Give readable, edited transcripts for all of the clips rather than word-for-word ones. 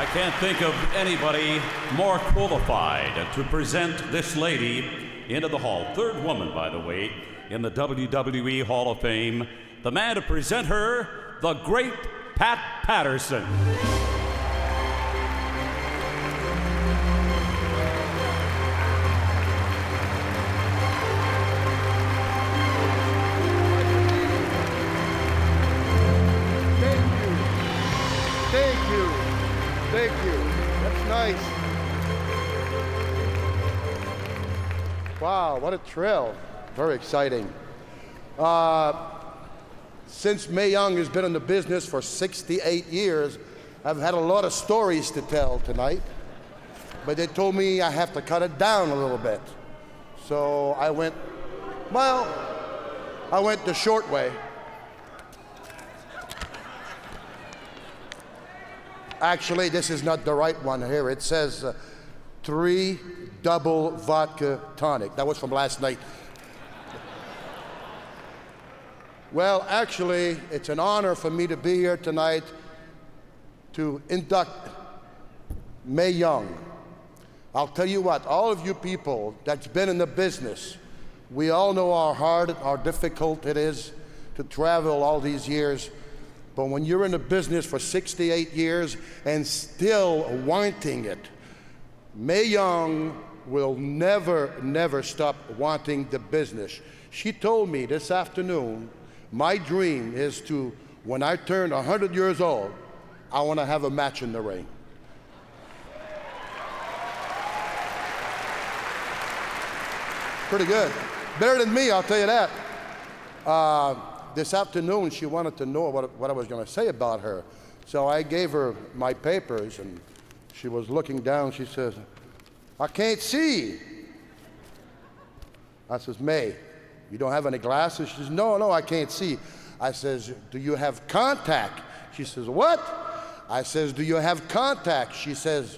I can't think of anybody more qualified to present this lady into the Hall. Third woman, by the way, in the WWE Hall of Fame. The man to present her, the great Pat Patterson. Thank you. That's nice. Wow, what a thrill. Very exciting. Since Mae Young has been in the business for 68 years, I've had a lot of stories to tell tonight. But they told me I have to cut it down a little bit. So I went the short way. Actually, this is not the right one here. It says 3 double vodka tonic. That was from last night. Well, actually, it's an honor for me to be here tonight to induct Mae Young. I'll tell you what, all of you people that's been in the business, we all know how hard, how difficult it is to travel all these years. But when you're in the business for 68 years and still wanting it, Mae Young will never stop wanting the business. She told me this afternoon, my dream is to, when I turn 100 years old, I want to have a match in the ring. Pretty good. Better than me, I'll tell you that. This afternoon, she wanted to know what I was going to say about her. So I gave her my papers, and she was looking down. She says, I can't see. I says, Mae, you don't have any glasses? She says, no, I can't see. I says, do you have contact? She says, what? I says, do you have contact? She says,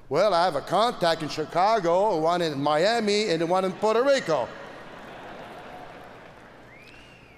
well, I have a contact in Chicago, one in Miami, and one in Puerto Rico.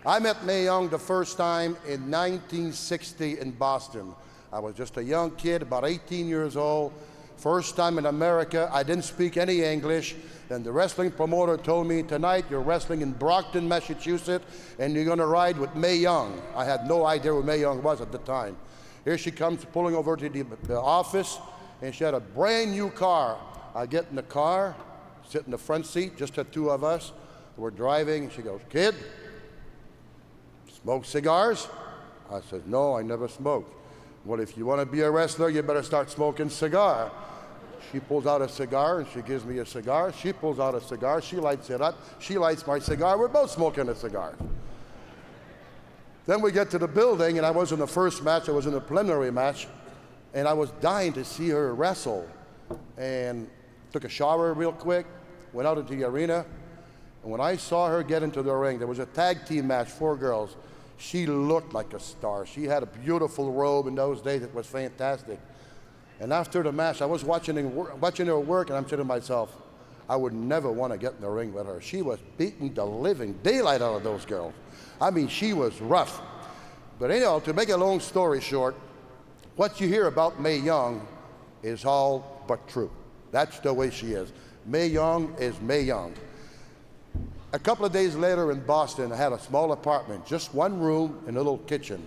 I met Mae Young the first time in 1960 in Boston. I was just a young kid, about 18 years old. First time in America. I didn't speak any English. Then the wrestling promoter told me, tonight you're wrestling in Brockton, Massachusetts, and you're gonna ride with Mae Young. I had no idea who Mae Young was at the time. Here she comes pulling over to the office, and she had a brand new car. I get in the car, sit in the front seat, just the two of us. We're driving, and she goes, kid, smoke cigars? I said, no, I never smoked. Well, if you want to be a wrestler, you better start smoking cigar. She pulls out a cigar and she gives me a cigar. She pulls out a cigar, she lights it up. She lights my cigar, we're both smoking a cigar. Then we get to the building, and I was in the first match, I was in the preliminary match, and I was dying to see her wrestle. And took a shower real quick, went out into the arena, and when I saw her get into the ring, there was a tag team match, 4 girls. She looked like a star. She had a beautiful robe in those days. It was fantastic. And after the match, I was watching her work, and I'm saying to myself, I would never want to get in the ring with her. She was beating the living daylight out of those girls. I mean, she was rough. But anyhow, to make a long story short, what you hear about Mae Young is all but true. That's the way she is. Mae Young is Mae Young. A couple of days later in Boston, I had a small apartment, just one room and a little kitchen.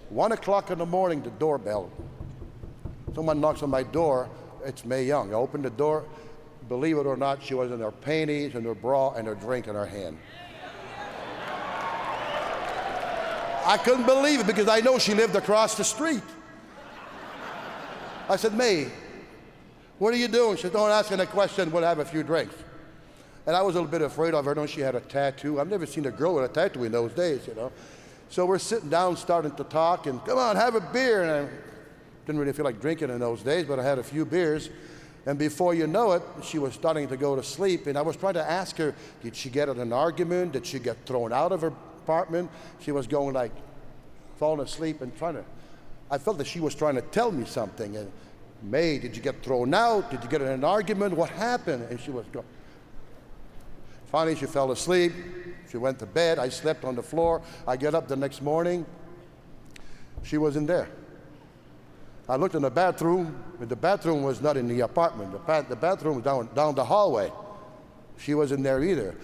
1 o'clock in the morning, the doorbell. Someone knocks on my door, it's Mae Young. I opened the door, believe it or not, she was in her panties and her bra and her drink in her hand. I couldn't believe it because I know she lived across the street. I said, Mae, what are you doing? She said, don't ask any question, we'll have a few drinks. And I was a little bit afraid of her. I know she had a tattoo. I've never seen a girl with a tattoo in those days, you know. So we're sitting down, starting to talk, and come on, have a beer. And I didn't really feel like drinking in those days, but I had a few beers. And before you know it, she was starting to go to sleep. And I was trying to ask her, did she get in an argument? Did she get thrown out of her apartment? She was going like, falling asleep and I felt that she was trying to tell me something. And Mae, did you get thrown out? Did you get in an argument? What happened? And she was going. Finally, she fell asleep. She went to bed. I slept on the floor. I get up the next morning. She wasn't there. I looked in the bathroom, but the bathroom was not in the apartment. The bathroom was down the hallway. She wasn't there either.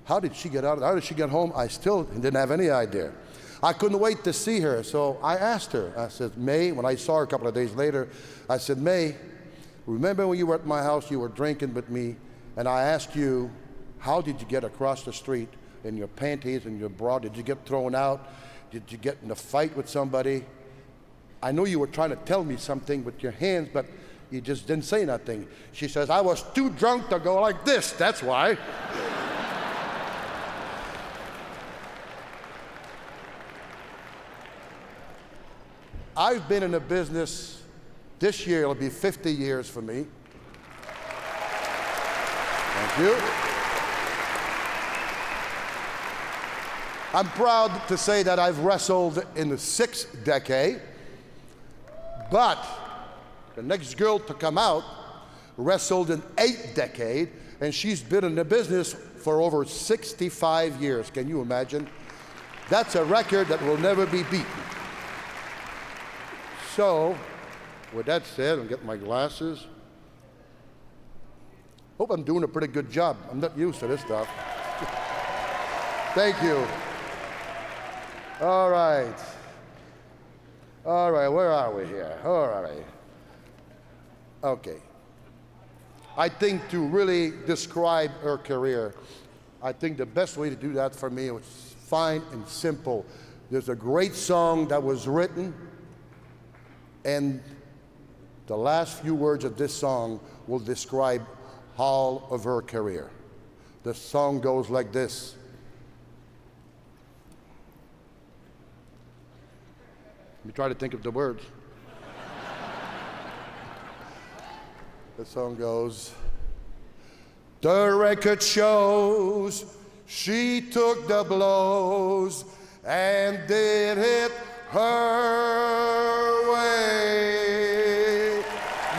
How did she get out? How did she get home? I still didn't have any idea. I couldn't wait to see her, so I asked her. I said, May, when I saw her a couple of days later, I said, May, remember when you were at my house, you were drinking with me, and I asked you, how did you get across the street in your panties and your bra? Did you get thrown out? Did you get in a fight with somebody? I know you were trying to tell me something with your hands, but you just didn't say nothing. She says, I was too drunk to go like this, that's why. I've been in the business, this year it'll be 50 years for me. Thank you. I'm proud to say that I've wrestled in the 6th decade, but the next girl to come out wrestled in 8th decade, and she's been in the business for over 65 years. Can you imagine? That's a record that will never be beaten. So, with that said, I'm getting my glasses. Hope I'm doing a pretty good job. I'm not used to this stuff. Thank you. All right. All right, where are we here? All right. Okay. I think to really describe her career, I think the best way to do that for me was fine and simple. There's a great song that was written, and the last few words of this song will describe all of her career. The song goes like this. Let me try to think of the words. The song goes, the record shows she took the blows and did it her way.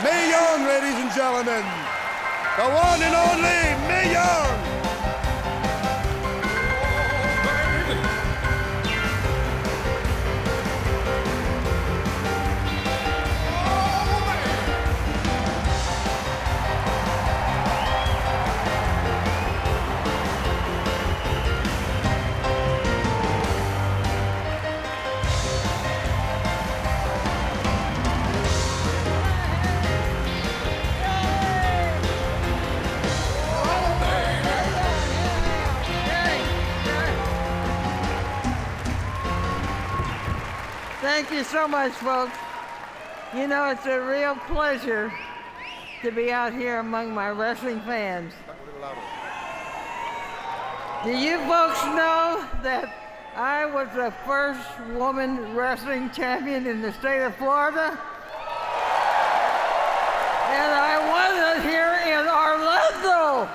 Mae Young, ladies and gentlemen, the one and only Mae Young. Thank you so much, folks. You know, it's a real pleasure to be out here among my wrestling fans. Do you folks know that I was the first woman wrestling champion in the state of Florida? And I won it here in Orlando.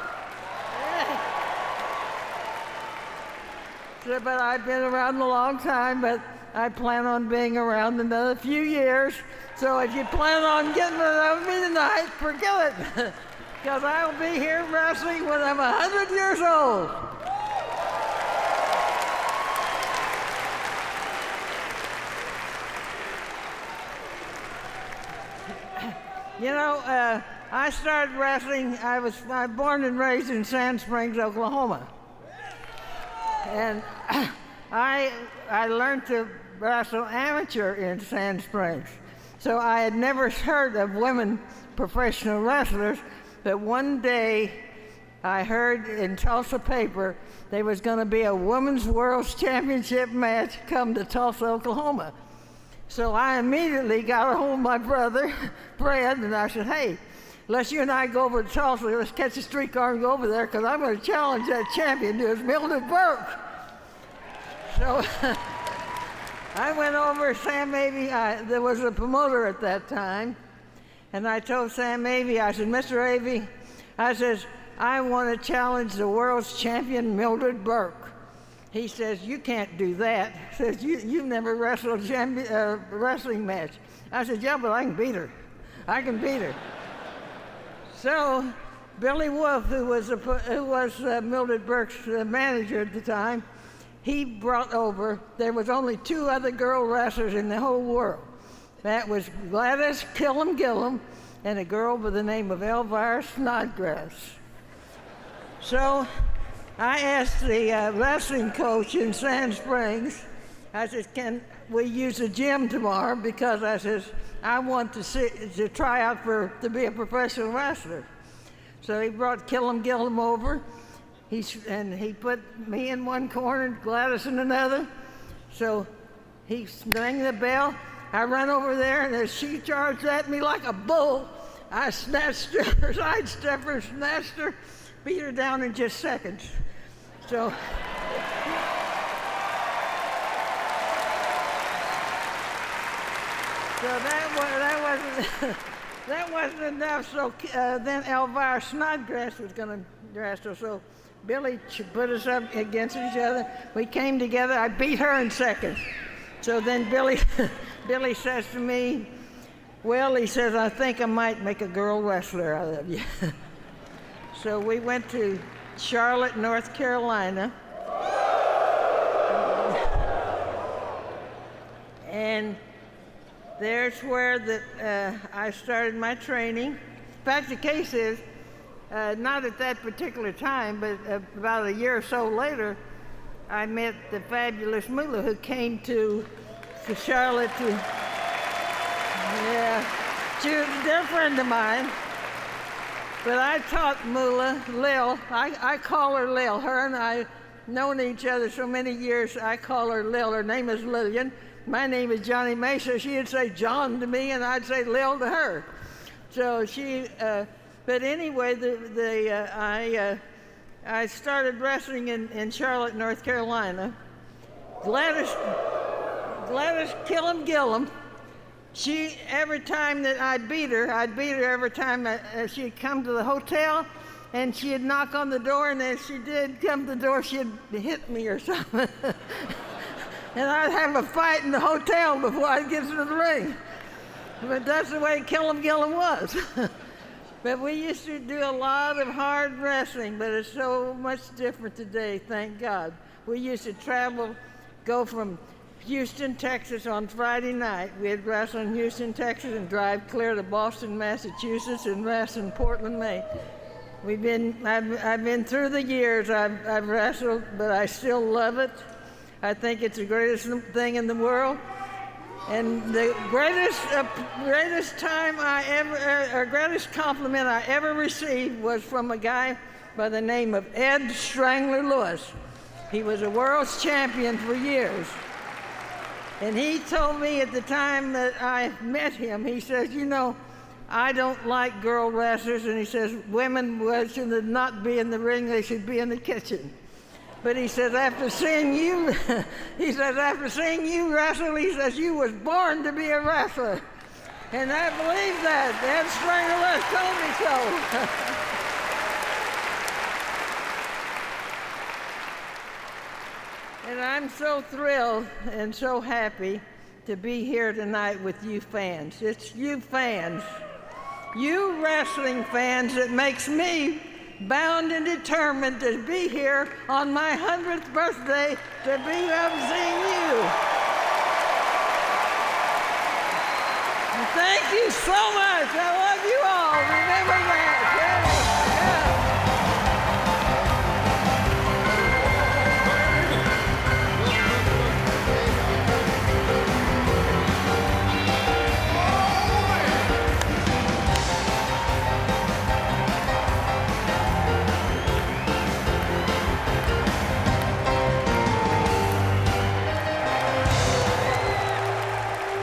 So, but I've been around a long time, but I plan on being around another few years. So if you plan on getting to know me tonight, forget it. Because I'll be here wrestling when I'm 100 years old. You know, I started wrestling, I was born and raised in Sand Springs, Oklahoma. And I learned to wrestle amateur in Sand Springs. So I had never heard of women professional wrestlers, but one day I heard in Tulsa paper there was going to be a Women's World Championship match come to Tulsa, Oklahoma. So I immediately got a hold of my brother, Fred, and I said, hey, let's you and I go over to Tulsa, let's catch a streetcar and go over there, because I'm going to challenge that champion to his Mildred Burke. So I went over, Sam Avey, there was a promoter at that time, and I told Sam Avey, I said, Mr. Avey, I says, I want to challenge the world's champion, Mildred Burke. He says, you can't do that. He says, you've never wrestled a wrestling match. I said, yeah, but I can beat her. I can beat her. So Billy Wolf, who was Mildred Burke's manager at the time, he brought over, there was only 2 other girl wrestlers in the whole world. That was Gladys Killam Gillum and a girl by the name of Elvira Snodgrass. So I asked the wrestling coach in Sand Springs, I said, can we use the gym tomorrow? Because I says, I want to try out to be a professional wrestler. So he brought Killam Gillum over, and he put me in one corner, Gladys in another. So he rang the bell. I run over there, and as she charged at me like a bull, I snatched her, sidestepped her, snatched her, beat her down in just seconds. So that wasn't enough. So then Elvira Snodgrass was going to wrestle. So Billy put us up against each other. We came together. I beat her in seconds. So then Billy says to me, well, he says, I think I might make a girl wrestler out of you. So we went to Charlotte, North Carolina. And there's where I started my training. In fact, the case is, not at that particular time, but about a year or so later, I met the fabulous Moolah who came to Charlotte she was a dear friend of mine. But I taught Moolah, Lil, I call her Lil. Her and I known each other so many years, I call her Lil. Her name is Lillian. My name is Johnny May, so she'd say John to me, and I'd say Lil to her. So but anyway, I started wrestling in Charlotte, North Carolina. Gladys Killam Gillum, every time that I'd beat her every time she'd come to the hotel, and she'd knock on the door, and as she did come to the door, she'd hit me or something. And I'd have a fight in the hotel before I'd get to the ring. But that's the way Killam Gillum was. But we used to do a lot of hard wrestling, but it's so much different today, thank God. We used to go from Houston, Texas on Friday night. We'd wrestle in Houston, Texas, and drive clear to Boston, Massachusetts, and wrestle in Portland, Maine. I've been through the years. I've wrestled, but I still love it. I think it's the greatest thing in the world. And the greatest compliment I ever received was from a guy by the name of Ed Strangler Lewis. He was a world's champion for years. And he told me at the time that I met him, he says, you know, I don't like girl wrestlers, and he says, women should not be in the ring, they should be in the kitchen. But he says, after seeing you wrestle, he says, you was born to be a wrestler. And I believe that. Ed Strangler told me so. And I'm so thrilled and so happy to be here tonight with you fans. It's you fans, you wrestling fans, that makes me bound and determined to be here on my 100th birthday to be seeing you. Thank you so much. I love you.